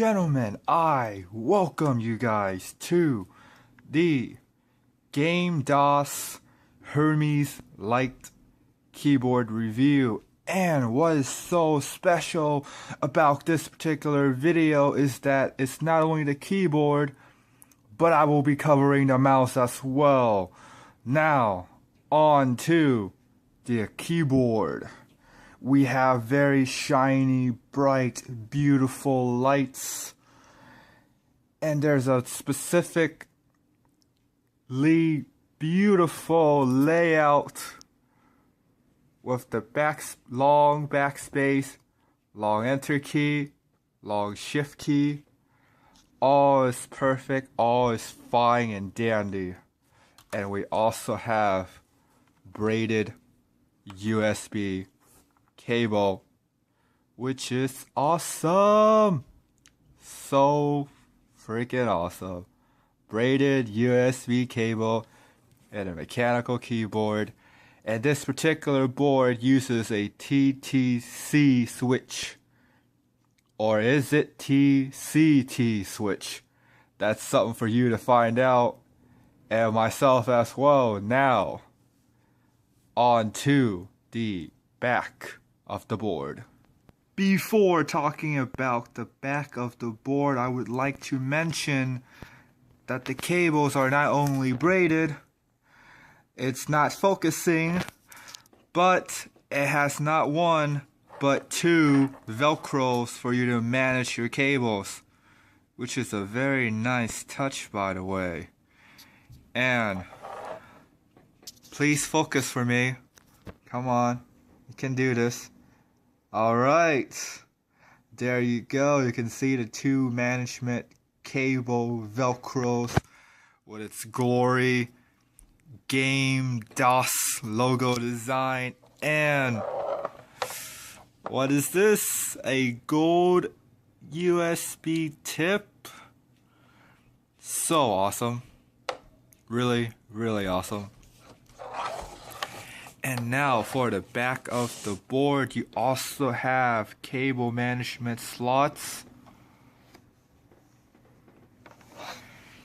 gentlemen, I welcome you guys to the Gamdias Hermes Light Keyboard Review. And what is so special about this particular video is that it's not only the keyboard, but I will be covering the mouse as well. Now, on to the keyboard. We have very shiny, bright, beautiful lights. And there's a specifically beautiful layout with the long backspace, long enter key, long shift key. All is perfect, all is fine and dandy. And we also have braided USB cable, which is awesome. So freaking awesome. Braided USB cable and a mechanical keyboard. And this particular board uses a TTC switch. Or is it TCT switch? That's something for you to find out. And myself as well. Now, on to the back of the board. Before talking about the back of the board, I would like to mention that the cables are not only braided, it's not focusing, but it has not one but two velcros for you to manage your cables, which is a very nice touch, by the way. And please focus for me. Come on, you can do this. Alright, there you go. You can see the two management cable velcros with its glory Gamdias logo design. And what is this? A gold USB tip. So awesome. Really, really awesome. And now for the back of the board, you also have cable management slots.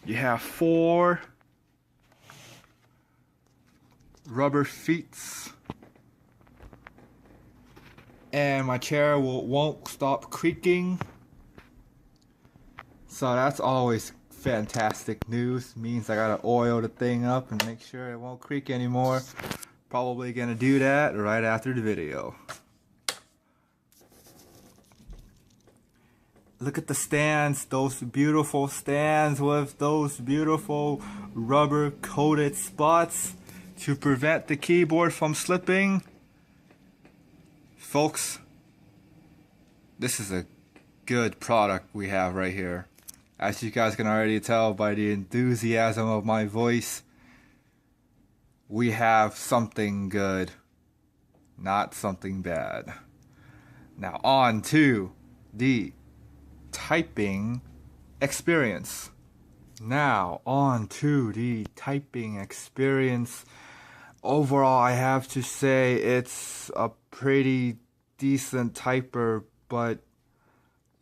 You have 4 rubber feet. And my chair won't stop creaking. So that's always fantastic news. Means I gotta oil the thing up and make sure it won't creak anymore. Probably gonna do that right after the video. Look at the stands, those beautiful stands with those beautiful rubber coated spots to prevent the keyboard from slipping. Folks, this is a good product we have right here. As you guys can already tell by the enthusiasm of my voice, we have something good, not something bad. Now on to the typing experience. Overall, I have to say it's a pretty decent typer, but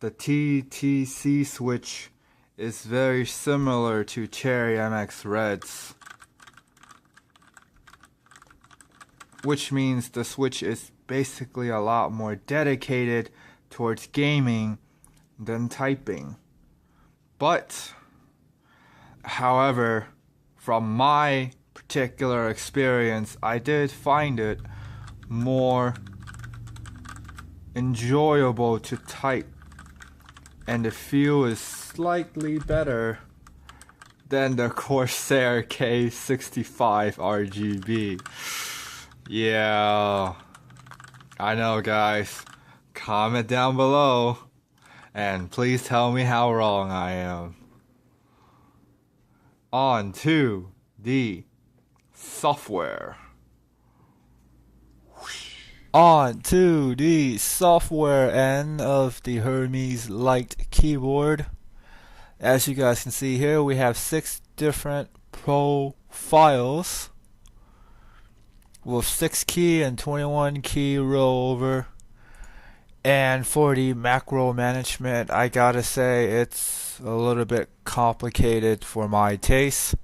the TTC switch is very similar to Cherry MX Red's, which means the switch is basically a lot more dedicated towards gaming than typing. But, however, from my particular experience, I did find it more enjoyable to type, and the feel is slightly better than the Corsair K65 RGB. Yeah, I know, guys. Comment down below and please tell me how wrong I am. On to the software. On to the software end of the Hermes Light keyboard. As you guys can see here, we have 6 different profiles with 6 key and 21 key rollover. And for the macro management, I gotta say it's a little bit complicated for my taste,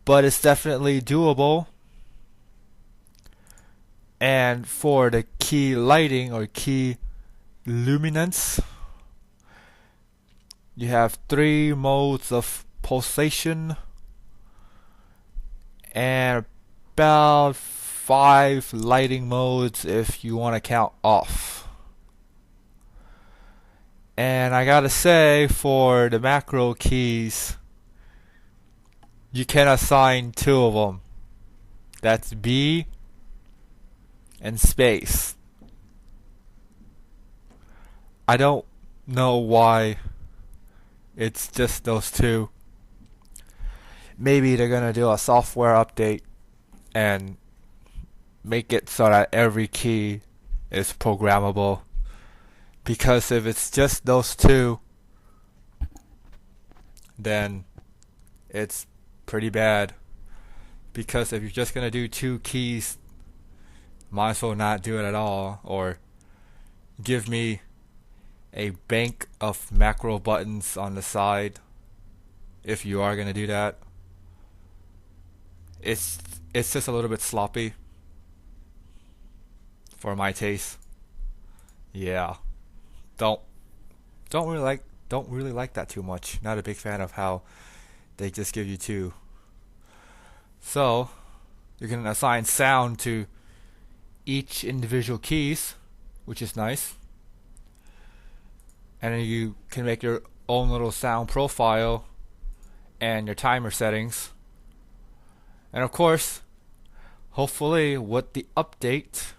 but it's definitely doable. And for the key lighting or key luminance, you have 3 modes of pulsation and about 5 lighting modes if you want to count off. And I gotta say, for the macro keys, you can assign 2 of them. That's B and space. I don't know why it's just those 2. Maybe they're gonna do a software update and make it so that every key is programmable. Because if it's just those 2, then it's pretty bad. Because if you're just gonna do 2 keys, might as well not do it at all, or give me a bank of macro buttons on the side if you are gonna do that. It's just a little bit sloppy for my taste. Yeah, don't really like that too much. Not a big fan of how they just give you 2. So you can assign sound to each individual keys, which is nice. And then you can make your own little sound profile and your timer settings. And of course, hopefully with the update,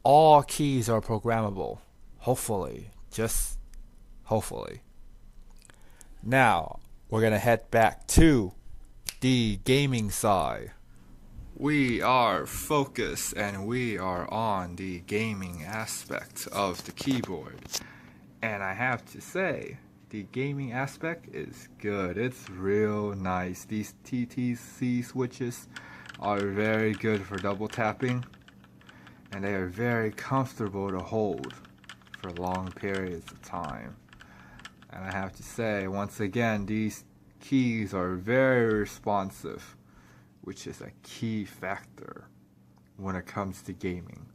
all keys are programmable. Hopefully. Just hopefully. Now, we're going to head back to the gaming side. We are focused and we are on the gaming aspect of the keyboard. And I have to say, the gaming aspect is good. It's real nice. These TTC switches are very good for double tapping, and they are very comfortable to hold for long periods of time. And I have to say, once again, these keys are very responsive, which is a key factor when it comes to gaming.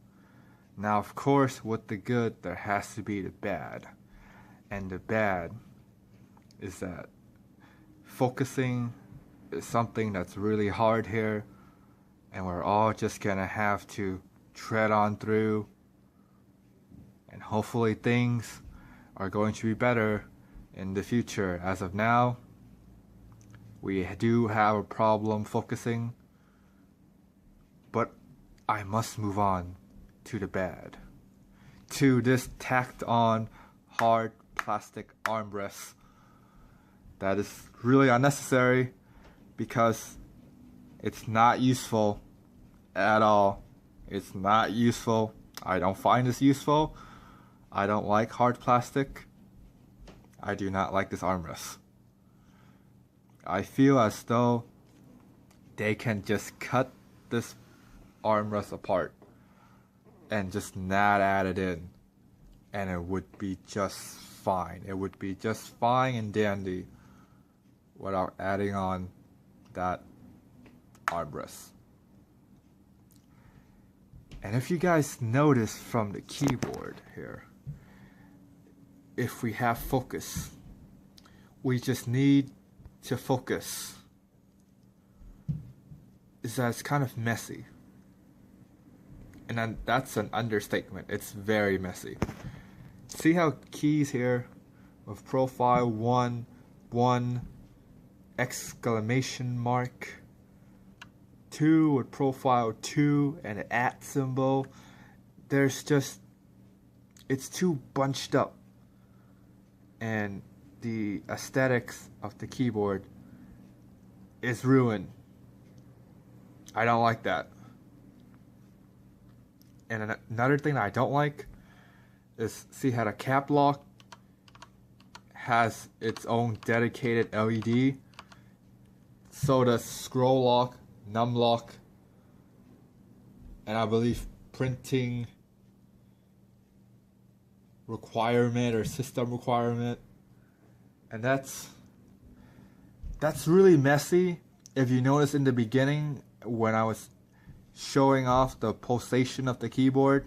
Now, of course, with the good, there has to be the bad. And the bad is that focusing is something that's really hard here, and we're all just gonna have to tread on through, and hopefully things are going to be better in the future. As of now, we do have a problem focusing, but I must move on to the bad, to this tacked on hard plastic armrest that is really unnecessary because it's not useful at all. It's not useful. I don't find this useful. I don't like hard plastic. I do not like this armrest. I feel as though they can just cut this armrest apart and just not add it in, and it would be just fine. It would be just fine and dandy without adding on that armrest. And if you guys notice from the keyboard here, if we have focus, we just need to focus, is that it's kind of messy. And then that's an understatement. It's very messy. See how keys here with profile 1, 1, exclamation mark, 2 with profile 2 and an @ symbol. There's just, it's too bunched up, and the aesthetics of the keyboard is ruined. I don't like that. And another thing that I don't like is, see how the cap lock has its own dedicated LED. So does scroll lock, num lock, and I believe printing requirement or system requirement. And that's really messy. If you notice in the beginning when I was showing off the pulsation of the keyboard,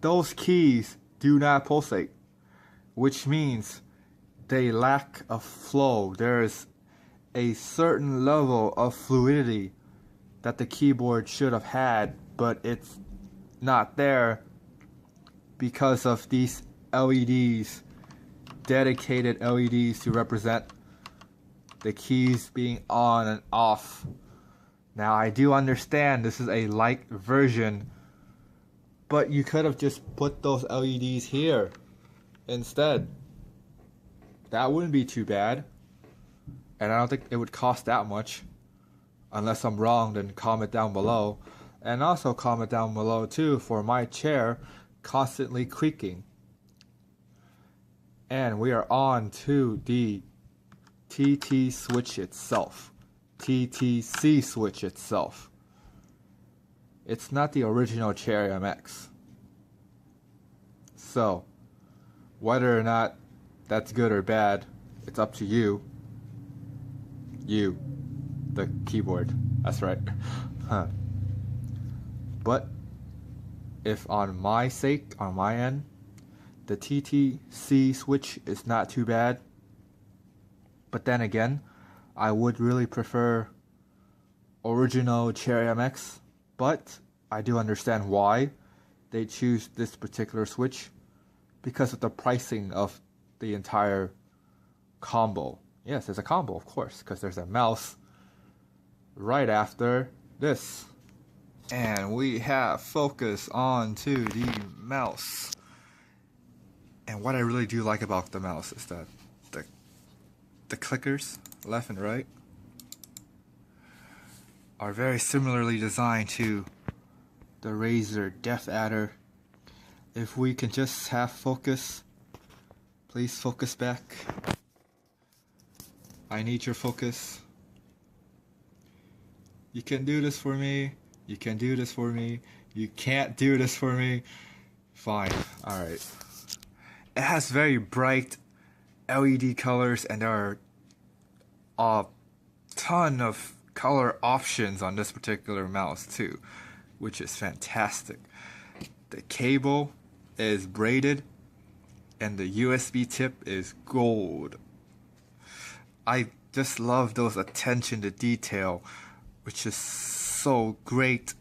those keys do not pulsate, which means they lack a flow. There is a certain level of fluidity that the keyboard should have had, but it's not there because of these LEDs, dedicated LEDs to represent the keys being on and off. Now I do understand this is a light version, but you could have just put those LEDs here instead. That wouldn't be too bad. And I don't think it would cost that much. Unless I'm wrong, then comment down below. And also comment down below too for my chair constantly creaking. And we are on to the TT switch itself. TTC switch itself. It's not the original Cherry MX. So, whether or not that's good or bad, it's up to you. You, the keyboard. That's right. Huh. But if on my sake, on my end, the TTC switch is not too bad. But then again, I would really prefer original Cherry MX. But I do understand why they choose this particular switch, because of the pricing of the entire combo. Yes, there's a combo, of course, because there's a mouse right after this. And we have focus on to the mouse. And what I really do like about the mouse is that the clickers, left and right, are very similarly designed to the Razer Depth Adder. If we can just have focus, please focus back. I need your focus. You can do this for me. You can do this for me. You can't do this for me. Fine. Alright. It has very bright LED colors, and there are a ton of color options on this particular mouse too, which is fantastic. The cable is braided and the USB tip is gold. I just love those attention to detail, which is so great.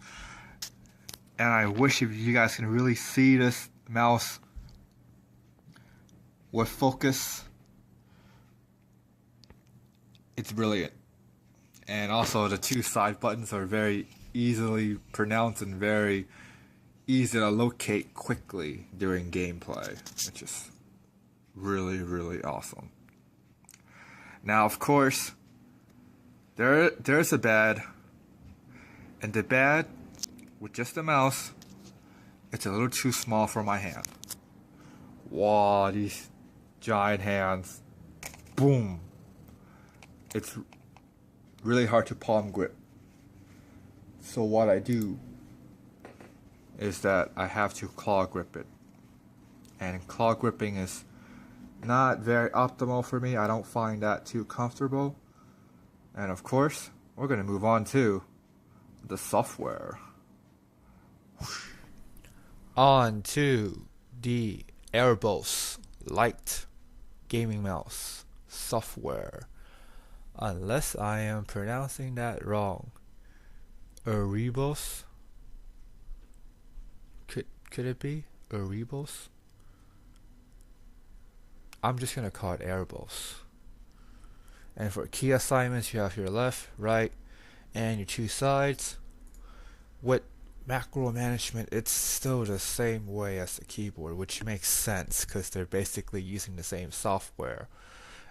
And I wish if you guys can really see this mouse with focus. It's brilliant. And also the two side buttons are very easily pronounced and very easy to locate quickly during gameplay, which is really, really awesome. Now, of course, there's a bad, and the bad with just the mouse, it's a little too small for my hand. Wow, these giant hands. Boom. It's really hard to palm grip. So what I do is that I have to claw grip it. And claw gripping is not very optimal for me. I don't find that too comfortable. And of course, we're going to move on to the software. On to the erebos light gaming mouse software. Unless I am pronouncing that wrong. Erebos? Could it be erebos? I'm just gonna call it erebos. And for key assignments, you have your left, right, and your two sides. With macro management, it's still the same way as the keyboard, which makes sense because they're basically using the same software.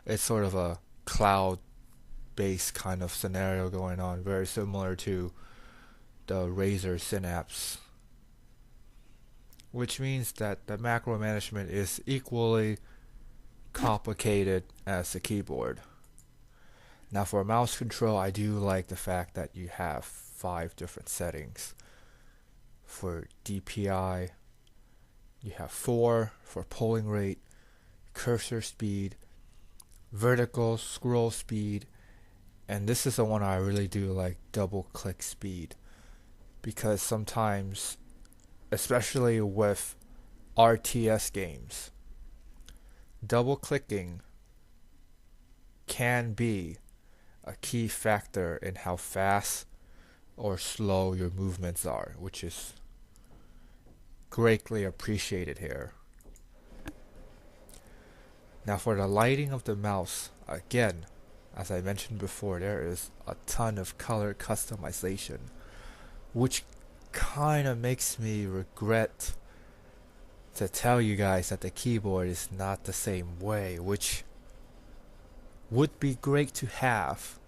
It's sort of a cloud-based kind of scenario going on, very similar to the Razer Synapse, which means that the macro management is equally complicated as the keyboard. Now for mouse control, I do like the fact that you have 5 different settings for DPI, You have 4 for polling rate, cursor speed, vertical scroll speed, and this is the one I really do like, double click speed, because sometimes, especially with RTS games, double clicking can be a key factor in how fast or slow your movements are, which is greatly appreciated here. Now for the lighting of the mouse, again, as I mentioned before, there is a ton of color customization, which kind of makes me regret to tell you guys that the keyboard is not the same way, which would be great to have,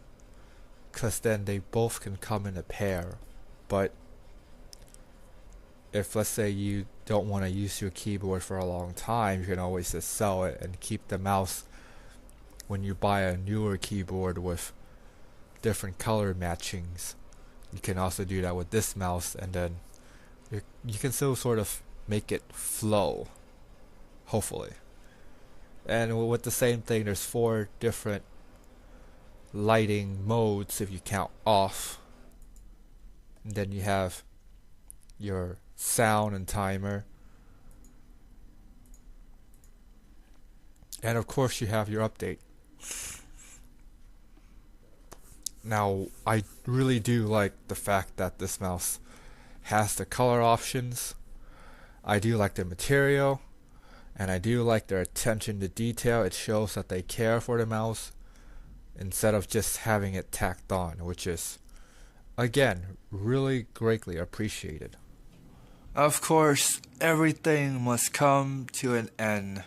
because then they both can come in a pair. But if, let's say, you don't want to use your keyboard for a long time, you can always just sell it and keep the mouse when you buy a newer keyboard with different color matchings. You can also do that with this mouse, and then you can still sort of make it flow, hopefully. And with the same thing, there's 4 different lighting modes if you count off. And then you have your sound and timer. And of course you have your update. Now, I really do like the fact that this mouse has the color options. I do like the material, and I do like their attention to detail. It shows that they care for the mouse instead of just having it tacked on, which is, again, really greatly appreciated. Of course, everything must come to an end,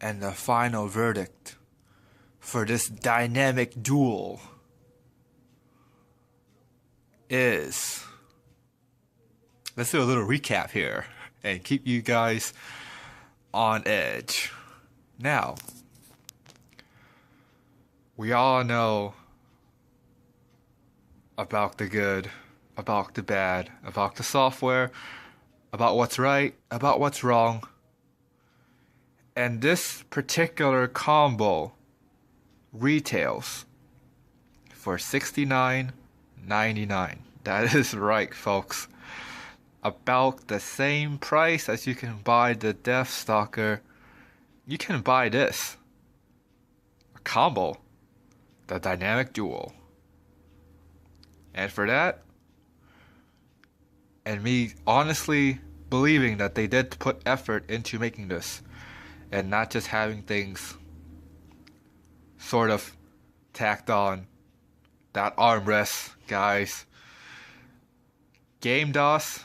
and the final verdict for this dynamic duel is... Let's do a little recap here and keep you guys on edge. Now, we all know about the good, about the bad, about the software, about what's right, about what's wrong. And this particular combo retails for $69.99. That is right, folks. About the same price as you can buy the Deathstalker, you can buy this. A combo. The Dynamic Duel. And for that, and me honestly believing that they did put effort into making this, and not just having things sort of tacked on, that armrest, guys. Gamdias,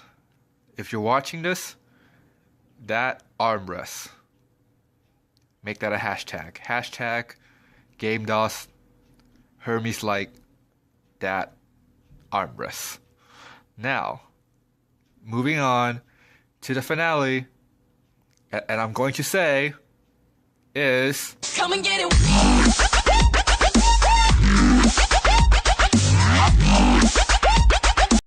if you're watching this, that armrest, make that a hashtag. Hashtag Gamdias Hermes like that armrest. Now, moving on to the finale, and I'm going to say is... Come and get it!